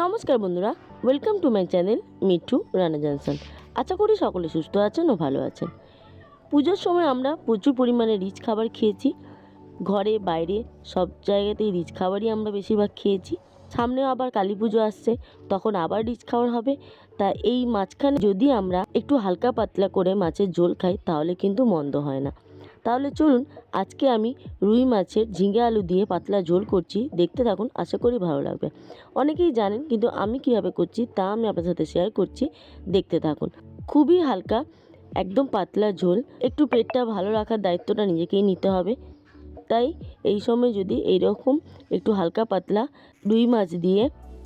নমস্কার বন্ধুরা, welcome to my channel Mithu Rana Johnson. আশা করি সকলে সুস্থ আছেন ও ভালো আছেন। পুজোর সময় আমরা প্রচুর পরিমাণে রিচ খাবার খেয়েছি। ঘরে বাইরে সব জায়গাতেই রিচ খাবারই আমরা বেশিরভাগ খেয়েছি। সামনেও আবার কালী পুজো আসছে, তখন আবার রিচ খাবার হবে। তা এই মাঝখানে যদি আমরা একটু হালকা পাতলা করে মাছের ঝোল খাই তাহলে কিন্তু মন্দ হয় না। তাহলে চলুন, আজকে আমি রুই মাছের ঝিঙে আলু দিয়ে পাতলা ঝোল করছি। দেখতে থাকুন, আশা করি ভালো লাগবে। অনেকেই জানেন, কিন্তু আমি কিভাবে করছি তা আমি আপনার সাথে শেয়ার করছি। দেখতে থাকুন। খুবই হালকা, একদম পাতলা ঝোল। একটু পেটটা ভালো রাখার দায়িত্বটা নিজেকেই নিতে হবে। তাই এই সময় যদি এইরকম একটু হালকা পাতলা রুই মাছ দিয়ে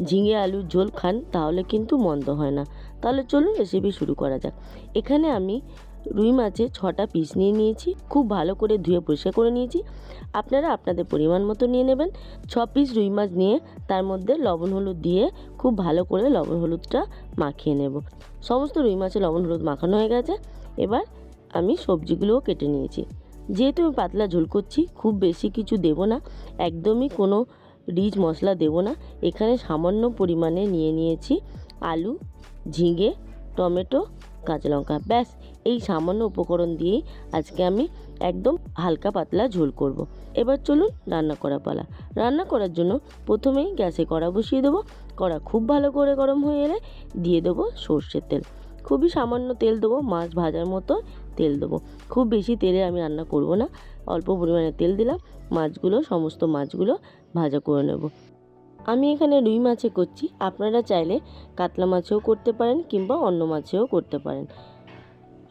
ঝিঙে আলুর ঝোল খান তাহলে কিন্তু মন্দ হয় না। তাহলে চলুন রেসিপি শুরু করা যাক। এখানে আমি রুই মাছের 6টা পিস নিয়ে নিয়েছি। খুব ভালো করে ধুয়ে পরিষ্কার করে নিয়েছি। আপনারা আপনাদের পরিমাণ মতো নিয়ে নেবেন। 6 পিস রুই মাছ নিয়ে তার মধ্যে লবণ হলুদ দিয়ে খুব ভালো করে লবণ হলুদটা মাখিয়ে নেব। সমস্ত রুই মাছে লবণ হলুদ মাখানো হয়ে গেছে। এবার আমি সবজিগুলোও কেটে নিয়েছি। যেহেতু আমি পাতলা ঝোল করছি, খুব বেশি কিছু দেব না, একদমই কোনো রিচ মশলা দেব না। এখানে সামান্য পরিমাণে নিয়ে নিয়েছি আলু, ঝিঙে, টমেটো, কাঁচা লঙ্কা। ব্যাস, এই সামান্য উপকরণ দিয়েই আজকে আমি একদম হালকা পাতলা ঝোল করব। এবার চলুন রান্না করা পালা। রান্না করার জন্য প্রথমেই গ্যাসে কড়া বসিয়ে দেবো। কড়া খুব ভালো করে গরম হয়ে এলে দিয়ে দেবো সর্ষের তেল। খুবই সামান্য তেল দেবো, মাছ ভাজার মতো তেল দেবো। খুব বেশি তেলে আমি রান্না করব না, অল্প পরিমাণে তেল দিলাম। সমস্ত মাছগুলো ভাজা করে নেব। আমি এখানে রুই মাছে করছি, আপনারা চাইলে কাতলা মাছেও করতে পারেন কিংবা অন্য মাছেও করতে পারেন।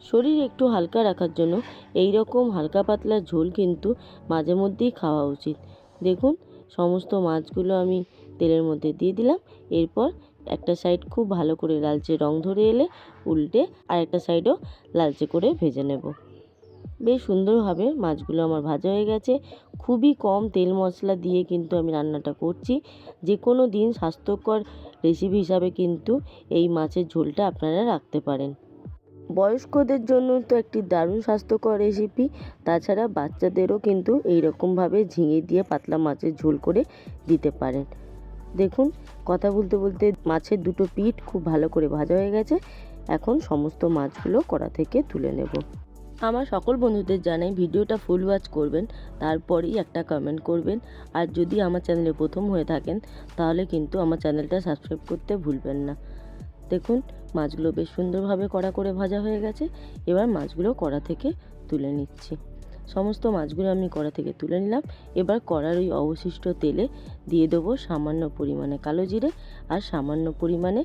শরীর একটু হালকা রাখার জন্য এই রকম হালকা পাতলা ঝোল কিন্তু মাঝে মধ্যেই খাওয়া উচিত। দেখুন, সমস্ত মাছগুলো আমি তেলের মধ্যে দিয়ে দিলাম। এরপর একটা সাইড খুব ভালো করে লালচে রং ধরে এলে উল্টে আর একটা সাইডও লালচে করে ভেজে নেব। বেশ সুন্দরভাবে মাছগুলো আমার ভাজা হয়ে গেছে। খুবই কম তেল মশলা দিয়ে কিন্তু আমি রান্নাটা করছি। যে কোনো দিন স্বাস্থ্যকর রেসিপি হিসাবে কিন্তু এই মাছের ঝোলটা আপনারা রাখতে পারেন। বয়স্কদের জন্য তো একটি দারুণ স্বাস্থ্যকর রেসিপি। তাছাড়া বাচ্চাদেরও কিন্তু এই রকমভাবে ঝিঙে দিয়ে পাতলা মাছের ঝোল করে দিতে পারেন। দেখুন, কথা বলতে বলতে মাছের দুটো পিঠ খুব ভালো করে ভাজা হয়ে গেছে। এখন সমস্ত মাছগুলো কড়া থেকে তুলে নেব। আমার সকল বন্ধুদের জানাই, ভিডিওটা ফুল ওয়াচ করবেন, তারপরেই একটা কমেন্ট করবেন। আর যদি আমার চ্যানেলে প্রথম হয়ে থাকেন তাহলে কিন্তু আমার চ্যানেলটা সাবস্ক্রাইব করতে ভুলবেন না। দেখুন, মাছগুলো বেশ সুন্দরভাবে কড়া করে ভাজা হয়ে গেছে। এবার মাছগুলো কড়া থেকে তুলে নিচ্ছি। সমস্ত মাছগুলো আমি কড়া থেকে তুলে নিলাম। এবার কড়ার ওই অবশিষ্ট তেলে দিয়ে দেবো সামান্য পরিমাণে কালো জিরে আর সামান্য পরিমাণে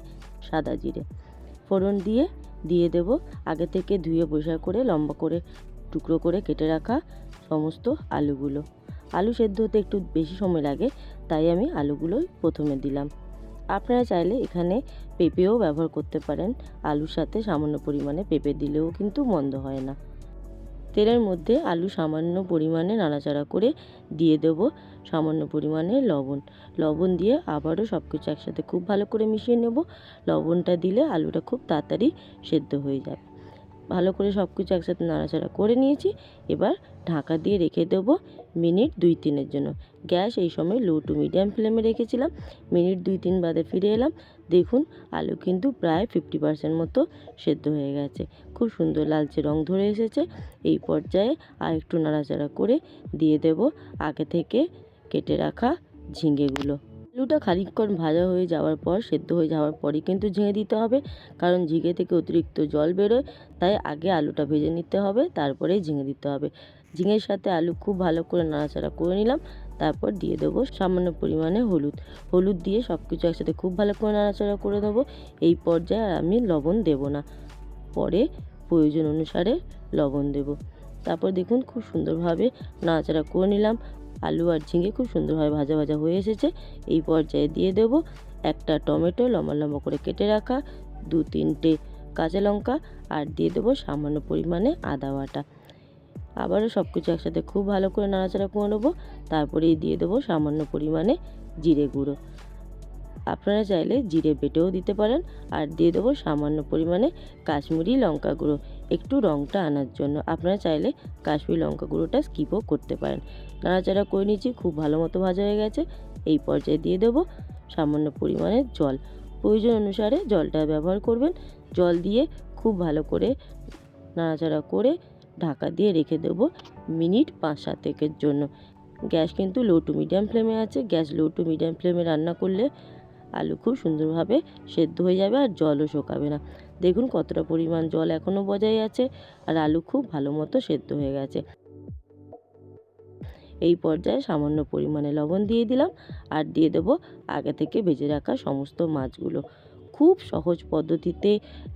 সাদা জিরে। ফোড়ন দিয়ে দেব আগে থেকে ধুয়ে পরিষ্কার করে লম্বা করে টুকরো করে কেটে রাখা সমস্ত আলুগুলো। আলু সেদ্ধ হতে একটু বেশি সময় লাগে, তাই আমি আলুগুলোই প্রথমে দিলাম। আপনারা চাইলে এখানে পেঁপেও ব্যবহার করতে পারেন। আলুর সাথে সামান্য পরিমাণে পেঁপে দিলেও কিন্তু মন্দ হয় না। তেলের মধ্যে আলু সামান্য পরিমাণে নাড়াচাড়া করে দিয়ে দেব সামান্য পরিমাণে লবণ দিয়ে আবারও সব কিছু একসাথে খুব ভালো করে মিশিয়ে নেব। লবণটা দিলে আলুটা খুব তাড়াতাড়ি সেদ্ধ হয়ে যাবে। ভালো করে সব কিছু একসাথে নাড়াচাড়া করে নিয়েছি। এবার ঢাকা দিয়ে রেখে দেবো মিনিট 2-3-এর জন্য। গ্যাস এই সময় লো টু মিডিয়াম ফ্লেমে রেখেছিলাম। মিনিট 2-3 বাদে ফিরে এলাম। দেখুন, আলু কিন্তু প্রায় 50% মতো সেদ্ধ হয়ে গেছে। খুব সুন্দর লালচে রং ধরে এসেছে। এই পর্যায়ে আর একটু নাড়াচাড়া করে দিয়ে দেব আগে থেকে কেটে রাখা ঝিঙেগুলো। আলুটা খানিকক্ষণ ভাজা হয়ে যাওয়ার পর, সেদ্ধ হয়ে যাওয়ার পরই কিন্তু ঝিঙে দিতে হবে, কারণ ঝিঙে থেকে অতিরিক্ত জল বেরোয়। তাই আগে আলুটা ভেজে নিতে হবে, তারপরেই ঝিঙে দিতে হবে। ঝিঙের সাথে আলু খুব ভালো করে নাড়াচাড়া করে নিলাম। তারপর দিয়ে দেবো সামান্য পরিমাণে হলুদ দিয়ে সব কিছু একসাথে খুব ভালো করে নাড়াচাড়া করে দেবো। এই পর্যায়ে আমি লবণ দেব না, পরে প্রয়োজন অনুসারে লবণ দেব। তারপর দেখুন, খুব সুন্দরভাবে নাড়াচাড়া করে নিলাম। আলু আর ঝিঙে খুব সুন্দরভাবে ভাজা ভাজা হয়ে এসেছে। এই পর্যায়ে দিয়ে দেব একটা টমেটো লম্বা লম্বা করে কেটে রাখা, 2-3টে কাঁচা লঙ্কা আর দিয়ে দেবো সামান্য পরিমাণে আদা বাটা। আবারও সব কিছু একসাথে খুব ভালো করে নাড়াচাড়া করে নেবো। তারপরেই দিয়ে দেবো সামান্য পরিমাণে জিরে গুঁড়ো। আপনারা চাইলে জিরে বেটেও দিতে পারেন। আর দিয়ে দেবো সামান্য পরিমাণে কাশ্মীরি লঙ্কা গুঁড়ো, একটু রঙটা আনার জন্য। আপনারা চাইলে কাশ্মীরি লঙ্কা গুঁড়োটা স্কিপও করতে পারেন। নাড়াচাড়া করে নিয়েছি, খুব ভালো মতো ভাজা হয়ে গেছে। এই পর্যায়ে দিয়ে দেবো সামান্য পরিমাণে জল, প্রয়োজন অনুসারে জলটা ব্যবহার করবেন। জল দিয়ে খুব ভালো করে নাড়াচাড়া করে ঢাকা দিয়ে রেখে দেবো মিনিট 5-7 জন্য। গ্যাস কিন্তু লো টু মিডিয়াম ফ্লেমে আছে। গ্যাস লো টু মিডিয়াম ফ্লেমে রান্না করলে আলু খুব সুন্দরভাবে সেদ্ধ হয়ে যাবে আর জলও শোকাবে না। দেখুন কতটা পরিমাণ জল এখনও বজায় আছে আর আলু খুব ভালো মতো সেদ্ধ হয়ে গেছে। এই পর্যায়ে সামান্য পরিমাণে লবণ দিয়ে দিলাম আর দিয়ে দেবো আগে থেকে ভেজে রাখা সমস্ত মাছগুলো। খুব সহজ পদ্ধতিতে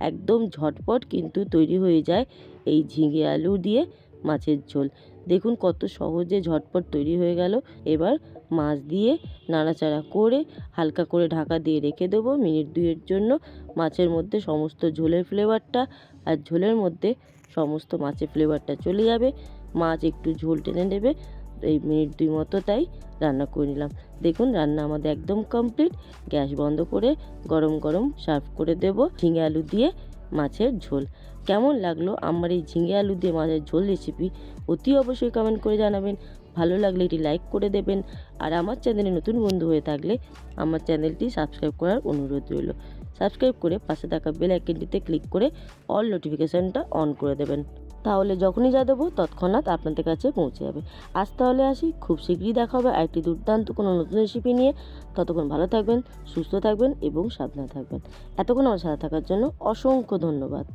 একদম ঝটপট কিন্তু তৈরি হয়ে যায় এই ঝিঙে আলু দিয়ে মাছের ঝোল। দেখুন কত সহজে ঝটপট তৈরি হয়ে গেল। এবার মাছ দিয়ে নাড়াচাড়া করে হালকা করে ঢাকা দিয়ে রেখে দেবো মিনিট 2 জন্য। মাছের মধ্যে সমস্ত ঝোলের ফ্লেভারটা আর ঝোলের মধ্যে সমস্ত মাছের ফ্লেভারটা চলে যাবে, মাছ একটু ঝোল টেনে নেবে। এই মিনিট 2 মতো তাই রান্না করে নিলাম। দেখুন রান্না আমাদের একদম কমপ্লিট। গ্যাস বন্ধ করে গরম গরম সার্ভ করে দেব ঝিঙে আলু দিয়ে মাছের ঝোল। কেমন লাগলো আমার এই ঝিঙে আলু দিয়ে মাছের ঝোল রেসিপি অতি অবশ্যই কমেন্ট করে জানাবেন। ভালো লাগলে এটি লাইক করে দেবেন আর আমার চ্যানেলে নতুন বন্ধু হয়ে থাকলে আমার চ্যানেলটি সাবস্ক্রাইব করার অনুরোধ রইল। সাবস্ক্রাইব করে পাশে থাকা বেল আইকনটিতে ক্লিক করে অল নোটিফিকেশানটা অন করে দেবেন, তাহলে যখনই যা দেবো তৎক্ষণাৎ আপনাদের কাছে পৌঁছে যাবে। আজ তাহলে আসি, খুব শীঘ্রই দেখা হবে আরেকটি দুর্দান্ত কোনো নতুন রেসিপি নিয়ে। ততক্ষণ ভালো থাকবেন, সুস্থ থাকবেন এবং সাবধানে থাকবেন। এতক্ষণ আমার সাথে থাকার জন্য অসংখ্য ধন্যবাদ।